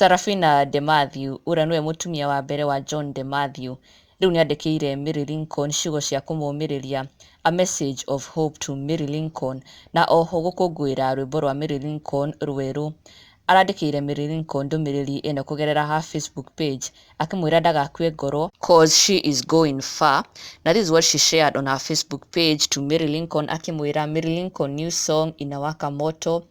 Sarafina Demathew ũrĩa nĩwe mũtumia wa mbere wa John Demathew rĩu nĩandĩkĩire Mary Lincoln ciugo cia kũmũmĩrĩria, a message of hope to Mary Lincoln, na oho gũkũngũĩra rwĩmbo rwa Mary Lincoln rwerũ. Arandĩkĩire Mary Lincoln ndũmĩrĩri ĩno kũgerera ha Facebook page akĩmwĩra ndagakue ngoro cause she is going far. Na this is what she shared on her Facebook page to Mary Lincoln akĩmwĩra, Mary Lincoln, new song inawaka moto,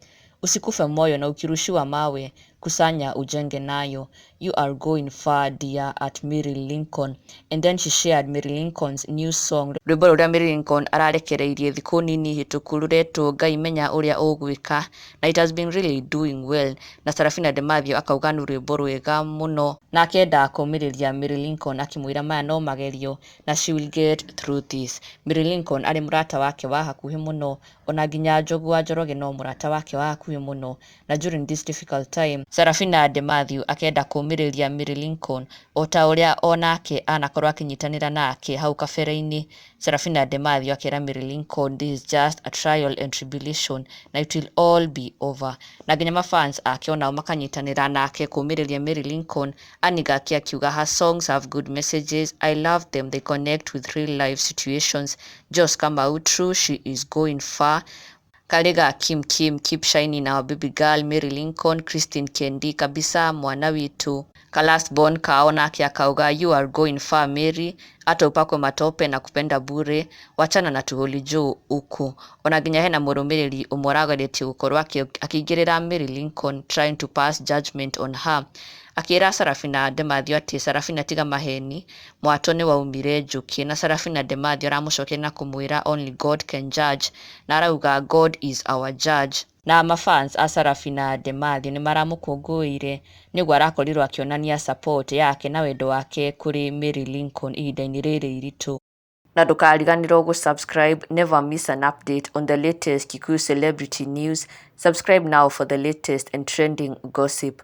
usikufe moyo na ukirushiwa mawe kusanya ujenge nayo, you are going far dear at Mary Lincoln. And then she shared Mary Lincoln's new song, rwĩmbo rũrĩa Mary Lincoln ararekereirie thikũ nini hĩtũku rũretwo Ngai menya ũrĩa ũgwĩka, na it has been really doing well. Na Sarafina Demathew akauga nĩ rwĩmbo rwega mũno na akenda kũmĩrĩria Mary Lincoln akĩmwĩra maya no magerio na she will get through this. Mary Lincoln arĩ mũrata wake wa hakuhĩ mũno, ona nginya Njogu wa Njoroge no mũrata wake wa hakuhĩ mũno, na during this difficult time Sarafina Demathew akenda kũmĩrĩria Mary Lincoln o ta ũrĩa onake anakorwo akĩnyitanĩra nake hau kabere-inĩ. Sarafina Demathew akĩra Mary Lincoln, this is just a trial and tribulation na it will all be over. Na nginya mafans ake onao makanyitanĩra nake kũmĩrĩria Mary Lincoln. Anigaki akiuga her songs have good messages, I love them, they connect with real life situations. Jos Kamau, true she is going far. Kalega Kim, keep shining our baby girl Mary Lincoln. Christine Kendi, kabisa mwana witu. Kalast born kaona akauga, you are going far Mary, hata upakwe matope na kupenda bure, wachana na tuholi juu uku. Ona nginya hena mũrũmĩrĩri ũmwe ũrageretie gũkorwo akĩingĩrĩra Mary Lincoln trying to pass judgment on her. Akĩra Sarafina Demathew atĩ Sarafina tiga maheni, mwato nĩ waumire njũkĩ. Na Sarafina Demathew aramũcokeria na kũmwĩra only God can judge, na arauga God is our judge. Na mafans a Sarafina Demathew nĩ maramũkũngũĩire nĩguo arakorirwo akĩonania support yake na wendo wake kũrĩ Mary Lincoln ihinda-inĩ rĩrĩ iritũ. Na ndũkariganĩrwo gũsubscribe, never miss an update on the latest Kikuyu celebrity news. Subscribe now for the latest and trending gossip.